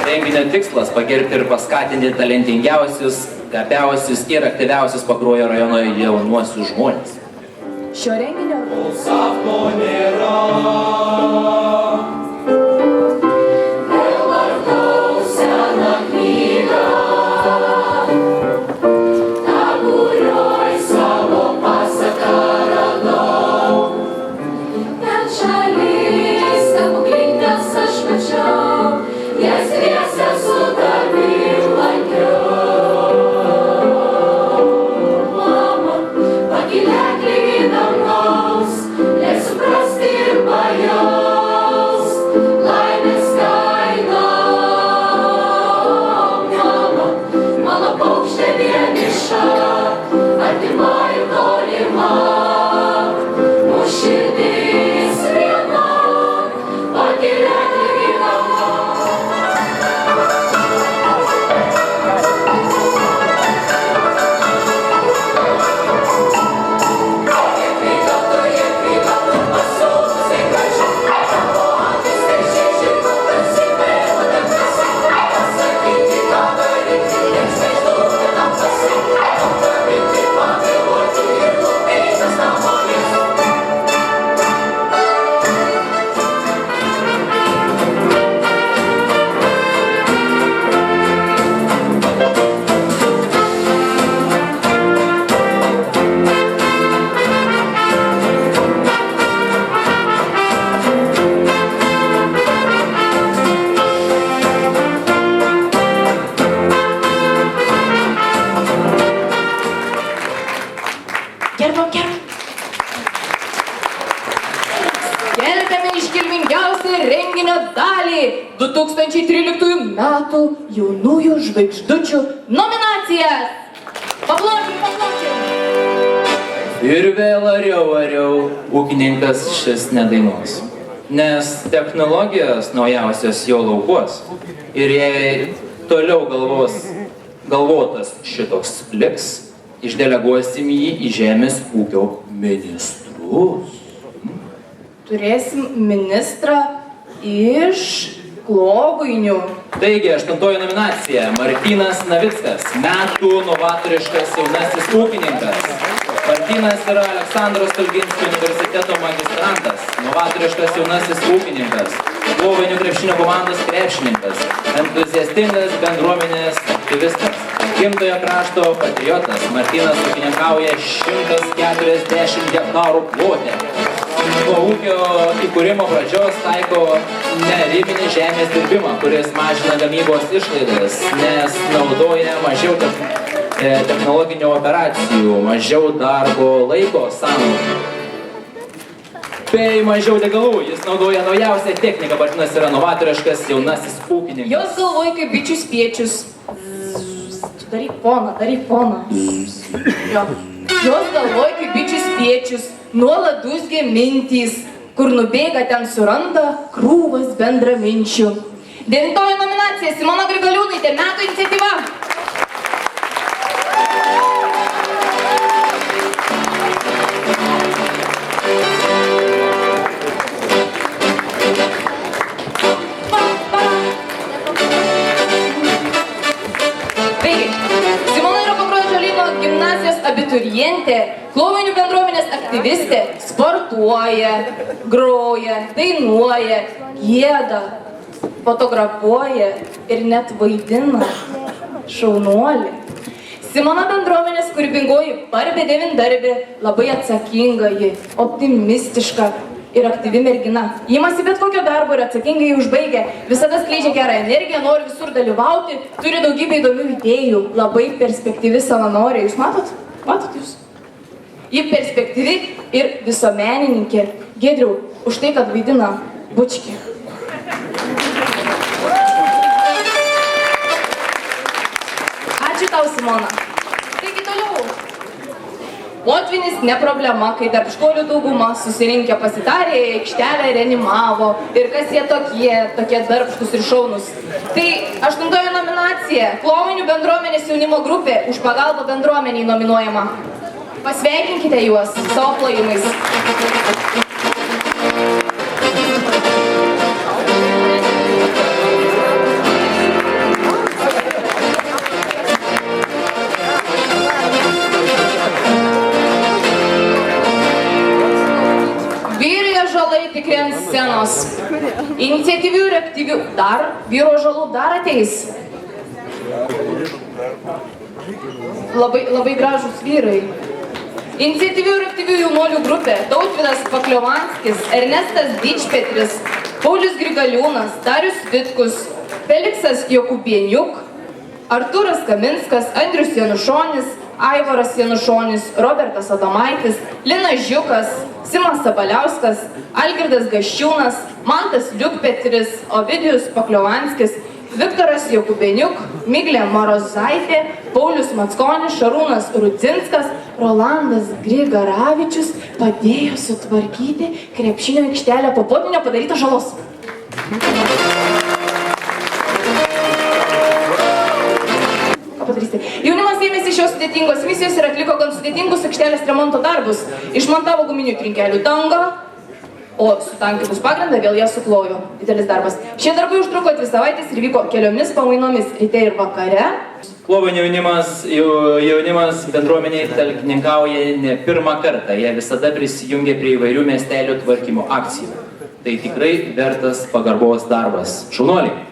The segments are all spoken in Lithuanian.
Renginio tikslas pagerbti ir paskatinti talentingiausius, gabiausius ir aktyviausius Pakruojo rajono jaunuosius žmonės. Šio renginio sapno nėra. Skelbiame iškilmingiausią renginio dalį 2013 metų jaunųjų žvaigždučių nominacijas. Paplokim. Ir vėl ariau, ūkininkas šis nedainuos. Nes technologijos naujausios jo laukuos. Ir jei toliau galvotas šitoks liks, išdeleguosim jį į žemės ūkio ministrus. Turėsim ministrą iš Klovainių. Taigi, 8 nominacija. Martynas Navickas, metų novatoriškas jaunasis ūkininkas. Martynas yra Aleksandro Stulginskio universiteto magistrantas, novatoriškas jaunasis ūkininkas, Klovainių krepšinio komandos krepšininkas, entuziastingas bendruomenės aktyvistas, gimtojo krašto patriotas. Martynas ūkininkauja 140 hektarų plote. Nuo ūkio įkūrimo pradžios taiko neribinį žemės dirbimą, kuris mažina gamybos išlaidas, nes naudoja mažiau technologinių operacijų, mažiau darbo laiko sąnaudų. Bei mažiau degalų, jis naudoja naujausią techniką, vadinasi yra novatoriškas jaunasis ūkininkas. Jos galvoja kaip bičių spiečius. Daryk poną. Jo. Jos galvoja kaip bičių spiečius, nuolat dūzgia mintys, kur nubėga ten suranda krūvas bendraminčių. 9 nominacija Simona Grigaliūnaitė, metų iniciatyva. Abiturientė, Klovainių bendruomenės aktyvistė, sportuoja, groja, dainuoja, gieda, fotografuoja ir net vaidina. Šaunuolė. Simona bendruomenės kūrybingoji barbė devyndarbė, labai atsakinga ji, optimistiška ir aktyvi mergina. Imasi bet kokio darbo ir atsakingai jį užbaigia, visada skleidžia gerą energiją, nori visur dalyvauti, turi daugybę įdomių idėjų, labai perspektyvi savanorė. Jūs matot? Matot jūs? Ji perspektyvi ir visuomenininkė. Giedriau, už tai, kad vaidina bučkį. Ačiū tau, Simona. Taigi toliau. Potvynis ne problema, kai darbštuolių dauguma susirinkę pasitarė į aikštelę reanimavo. Ir kas jie tokie darbštus ir šaunus. Tai 8 nominacija. Klovainių bendruomenės jaunimo grupė už pagalbą bendruomeniai nominuojama. Pasveikinkite juos savo plojimais. scenos. Iniciatyvių ir aktyvių dar vyro žalų dar ateis. Labai gražus vyrai. Iniciatyvių ir aktyvių jaunuolių grupė Tautvydas Pakliovanskis, Ernestas Dičpetris, Paulius Grigaliūnas, Darius Vitkus, Feliksas Jokubieniuk, Artūras Kaminskas, Andrius Janušonis, Aivaras Janušonis, Robertas Adomaitis, Linas Žiukas, Simas Sabaliauskas, Algirdas Gaščiūnas, Mantas Liukpetris, Ovidijus Pakliovanskis, Viktoras Jokubieniuk, Miglė Marozaitė, Paulius Mackonis, Šarūnas Rudzinskas, Rolandas Grigaravičius padėjo sutvarkyti krepšinio aikštelę po potvynio padarytos žalos. Jaunimas ėmėsi šios sudėtingos misijos ir atliko gan sudėtingus aikštelės remonto darbus. Išmontavo guminių trinkelių dangą, o sutankinus pagrindą vėl ją suklojo. Didelis darbas. Šie darbai užtruko 2 savaitės ir vyko keliomis pamainomis ryte ir vakare. Klovainių jaunimas bendruomeniai talkininkauja ne pirmą kartą. Jie visada prisijungia prie įvairių miestelių tvarkymo akcijų. Tai tikrai vertas pagarbos darbas. Šaunuoliai!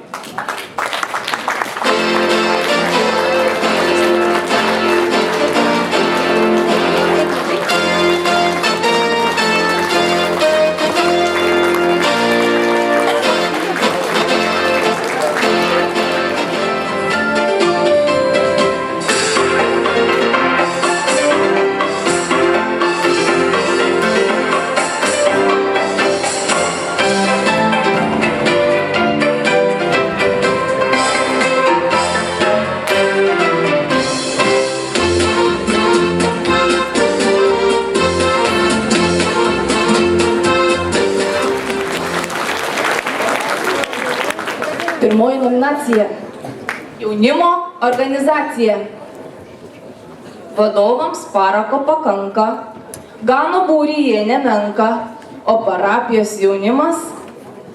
Pirmoji nominacija – jaunimo organizacija. Vadovams parako pakanka, gano būrį jie nemenka, o parapijos jaunimas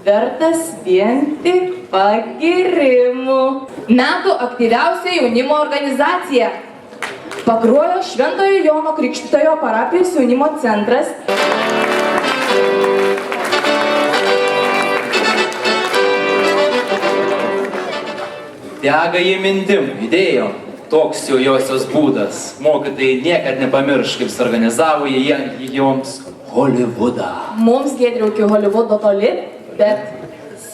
vertas vien tik pagyrimų. Metų aktyviausia jaunimo organizacija. Pakruojo Šventojo Jono Krikštytojo parapijos jaunimo centras. Dega jį mintim, idėjom, toks jau josios būdas. Mokytojai niekad nepamirš, kaip suorganizavo jie joms Holivudą. Mums Giedriau iki Holivudo toli, bet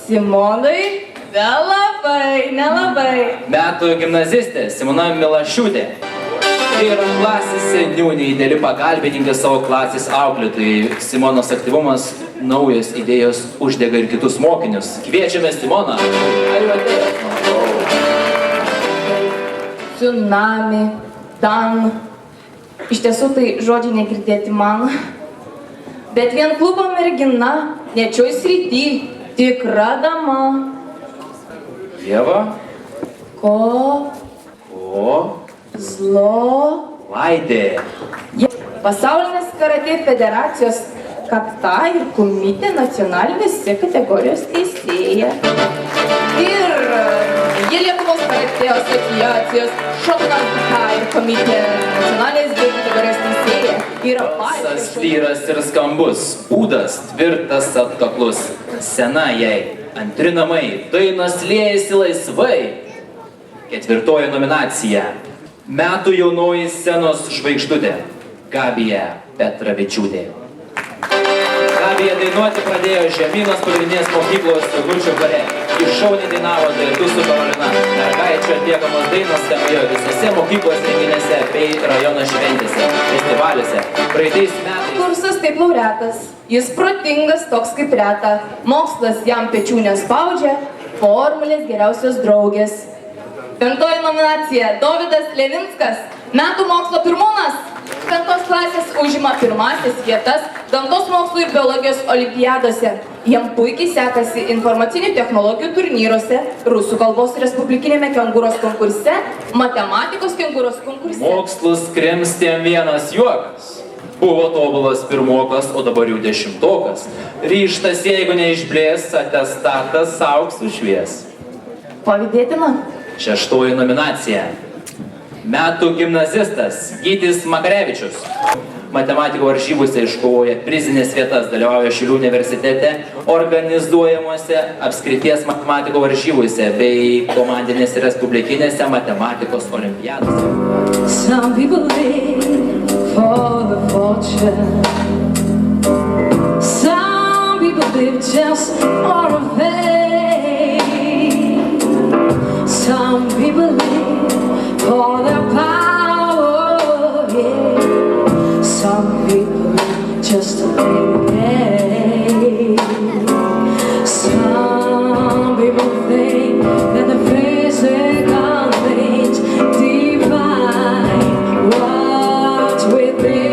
Simonai nelabai. Metų gimnazistė Simona Milašiūtė. Ir klasės seniūnė, ideali pagalbininkė savo klasės auklėtojai. Simonos aktyvumas, naujos idėjos uždega ir kitus mokinius. Kviečiame Simoną. Ar jau atėjo? Tsunami, Dan. Iš tiesų tai žodžiai negirdėti man. Bet vien klubo mergina, nečioj srity, tikra dama. Ieva? Ko? Zlo. Vaidė. Pasaulinės karatė federacijos kakta ir kumytė nacionalinės C kategorijos teisėja. Ir jie Lietuvos karatė asociacijos šoknanta ir kumytė nacionalinės B kategorijos teisėja. Balsas tyras ir skambus, būdas tvirtas atkaklus. Sena jai, antri namai, dainos liejasi laisvai. 4. nominacija. Metų jaunoji scenos žvaigždutė Gabija Petravičiūtė. Gabija dainuoti pradėjo Žemynos pagrindinės mokyklos Gurčių bare. Iš šauniai dainavo duetu su Karolina. Mergaičių atliekamos dainos skambėjo visose mokyklos renginėse bei rajono šventėse, festivaliuose. Praeitais metais Kursas taip laureatas. Jis protingas toks kaip reta. Mokslas jam pečių nespaudžia. Formulės geriausios draugės. 5. nominacija – Dovydas Levinskas, metų mokslo pirmūnas. 5. klasės užima pirmasis vietas gamtos mokslų ir biologijos olimpiadose. Jam puikiai sekasi informacinių technologijų turnyruose, rusų kalbos respublikinėme kengūros konkurse, matematikos kengūros konkurse. mokslus krimstėm vienas juokas. Buvo tobulas pirmokas, o dabar jau 10-okas. Ryštas, jeigu neišblės, atestatas auksų švies. Pavydėtina. 6. nominacija. Metų gimnazistas Gytis Makarevičius. matematikos varžybose iškovoja prizinės vietas, dalyvauja Šiaulių universitete organizuojamuose apskrities matematikos varžybose bei komandinėse respublikinėse matematikos olimpiadose. Some people live for the fortune. Some people live just for a fame. Some people live for their power, yeah. Some people live just to play the game. Some people think that the physical things define what's within.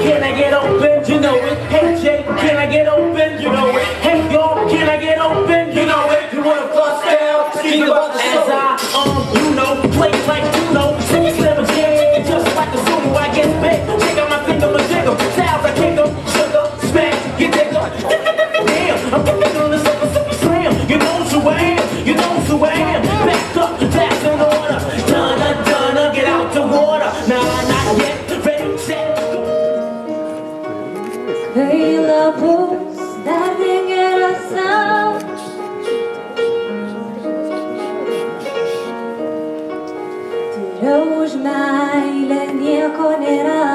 Can I get open? You know it. Hey Jay, can I get open? You know it. Hey y'all, can I get open? You know it. You wanna bust out? Speak about the soul. As I, you know, play like you know. Sing it, slam a jam, just like a sumo. I get big. Check out my finger, my jiggle. Styles I kick 'em, sugar, smash, get that gun. Damn, I'm getting on the super slam. You know who I am. You know who I am. Back up, that's in order. Donna, get out the water. Nah, not yet. Ready, set, go. Gaila bus dar negeração. Tiriau už meilę nieko nėra.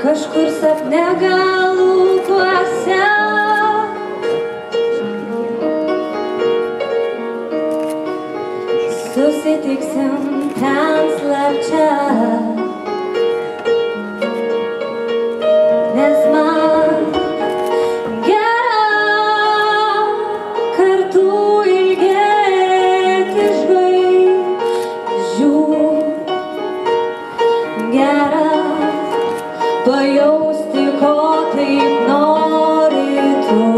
Kažkur sapne galūkuose. Susitiksim ten slapčia. Nes man gera kartu ilgėtis žvaigždžių. Gera pajausti, ko taip nori tu.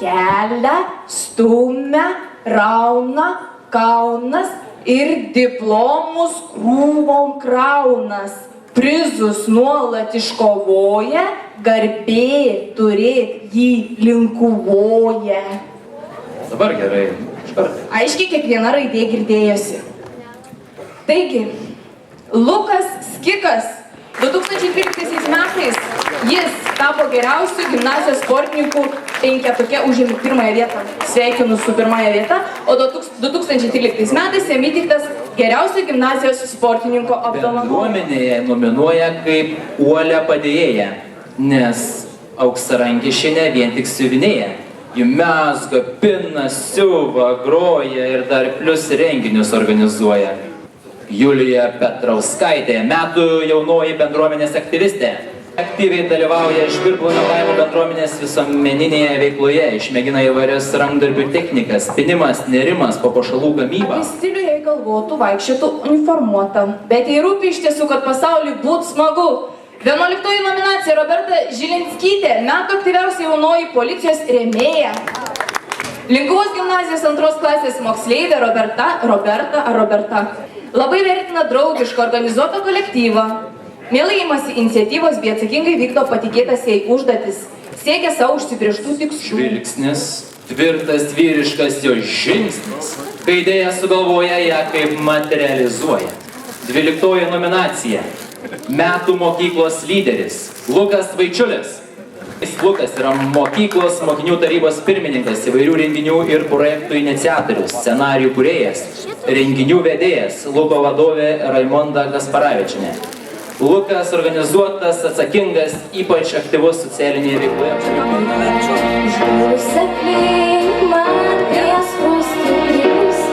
Kelia, stumia, rauna, kaunas ir diplomus krūvom kraunas. Prizus nuolat iškovoja, garbė turėt jį linkuvoja. Dabar gerai, iš karto. Aiškiai kiekviena raidė girdėjosi. Taigi, Lukas Skikas 2013 metais jis tapo geriausiu gimnazijos sportininkų penketuke, užėmė pirmąją vietą. Sveikinu su pirmąją vietą. O 2013 metais jam įteiktas geriausio gimnazijos sportininko apdovanojimas. Bendruomenėje nominuoja kaip uolę padėjėją, nes auksarankė vien tik siuvinėja. Ji mezga, pina, siuva, groja ir dar plius renginius organizuoja. Julija Petrauskaitė, metų jaunoji bendruomenės aktyvistė. Aktyviai dalyvauja Žvirblonio kaimo bendruomenės visuomeninėje veikloje, išmėgina įvairias rankdarbių technikas, pinimas, nerimas, papuošalų gamyba. Apie stilių jei galvotų, vaikščiotų uniformuota, bet jei rūpi iš tiesų, kad pasauliui būtų smagu. 11 nominacija Roberta Žilinskytė, metų aktyviausia jaunoji policijos rėmėja. Linkuvos gimnazijos 2 klasės moksleivė Roberta. Labai vertina draugišką organizuotą kolektyvą. Mielai imasi iniciatyvos, bei atsakingai vykdo patikėtas jai užduotis. Siekia savo užsibrėžtų tikslų. Žvilgsnis, tvirtas vyriškas jo žingsnis, kai idėją sugalvoja, ją kaip materializuoja. 12 nominacija. Metų mokyklos lyderis Lukas Vaičiulis. Lukas yra mokyklos mokinių tarybos pirmininkas, įvairių renginių ir projektų iniciatorius, scenarijų kūrėjas, renginių vedėjas, Luko vadovė Raimonda Gasparavičienė. Lukas organizuotas, atsakingas, ypač aktyvus socialinėje veikloje. Žiūrus aplink man, jas prostų primus,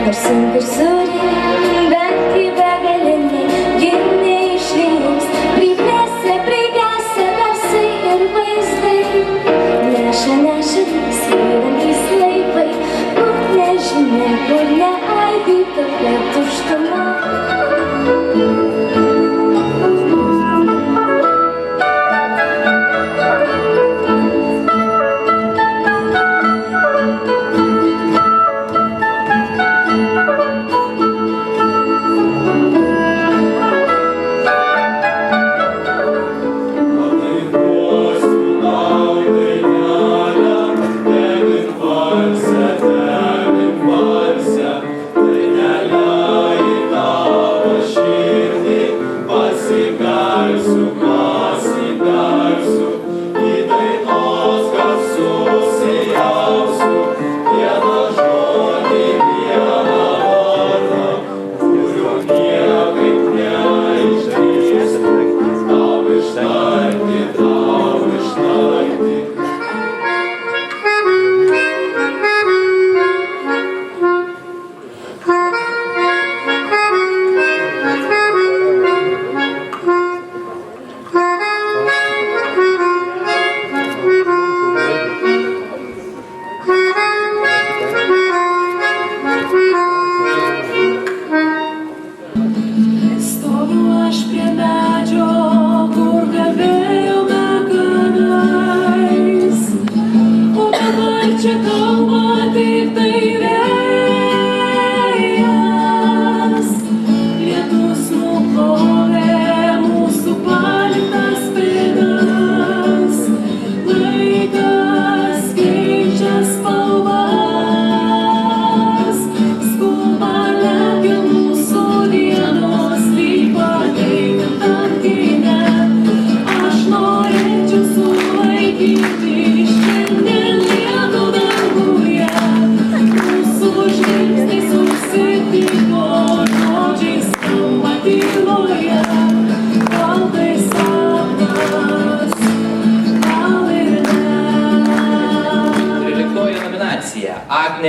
nors sunku ir surim, bet į begalinį gimė išrinks. Priplėsia garsai ir vaizdai, neša skraidantys laivai, kur nežinia, kur neaidi tokia tuštuma.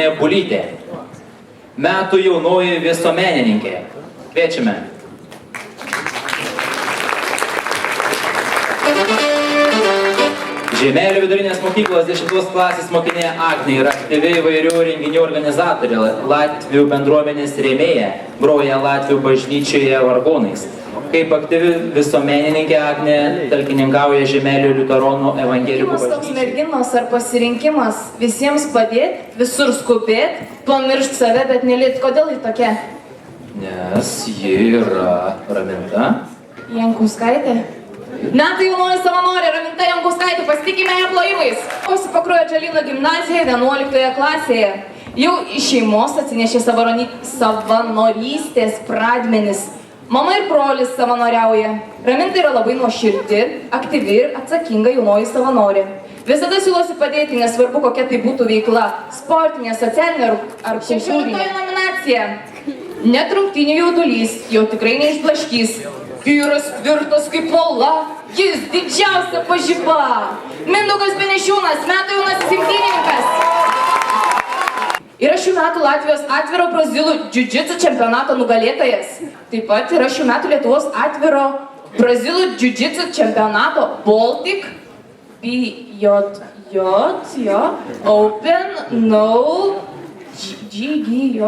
Agnė Bulytė. Metų jaunoji visuomenininkė. Kviečiame. Žeimelio vidurinės mokyklos 10 klasės mokinė Agnė yra aktyvi įvairių renginių organizatorė, Latvių bendruomenės rėmėja, groja Latvių bažnyčioje vargonais. Kaip aktyvi visuomenininkė Agnė talkininkauja Žeimelio liuteronų evangelikų Toks bažnyčiai. merginos ar pasirinkimas visiems padėti, visur skubėti, pamiršti save, bet nelėti. Kodėl ji tokia? Nes ji yra Raminta. Jankauskaitė. Metų jaunoji savanorė Raminta Jankauskaitė, pasitikime ją plojimais. Osi Pakruojo Džalyno gimnazijoje 11 klasėje. Jau iš šeimos atsinešė savanorystės pradmenis. Mama ir brolis savanoriauja. Raminta yra labai nuoširdi, aktyvi ir atsakinga jaunoji savanorė. Visada siūlosi padėti, nesvarbu kokia tai būtų veikla. Sportinė, socialinė ar kultūrinė. 16 nominacija. Net rungtynių jaudulys, jau tikrai neišblaškys. Vyras tvirtas kaip uola, jis didžiausia pažiba. Mindaugas Benešiūnas, metų jaunasis imtynininkas. Yra šių metų Latvijos atviro brazilų džiudžitsu čempionato nugalėtojas. Taip pat yra šių metų Lietuvos atviro brazilų džiudžitsu čempionato Baltic BJJ Open No GG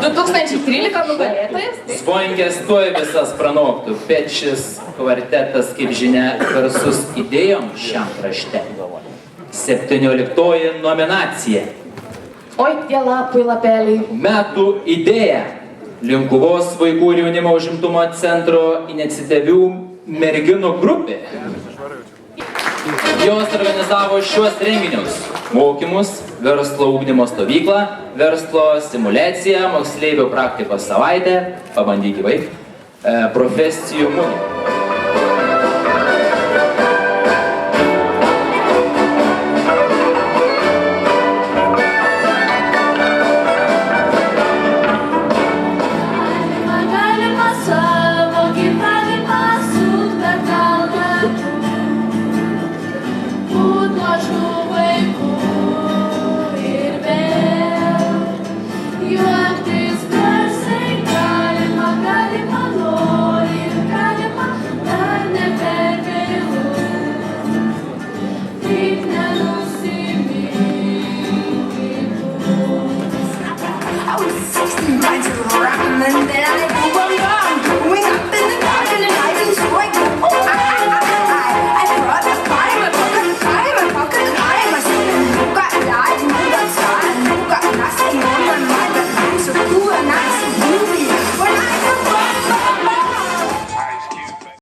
2013 nugalėtojas. Svoingės tuoj visas pranoktų, bet šis kvartetas, kaip žinia, garsus idėjom šiam krašte. 17 nominacija. Oi, tie lapai lapeliai. Metų idėja. Linkuvos vaikų ir jaunimo užimtumo centro iniciatyvių merginų grupė. Jos organizavo šiuos renginius. Mokymus, verslo ugdymo stovyklą, verslo simuliaciją, moksleivių praktikos savaitę, pabandyk gyvai, profesijų mugę. I was 16, going to the rap, and then I go, I'm doing it.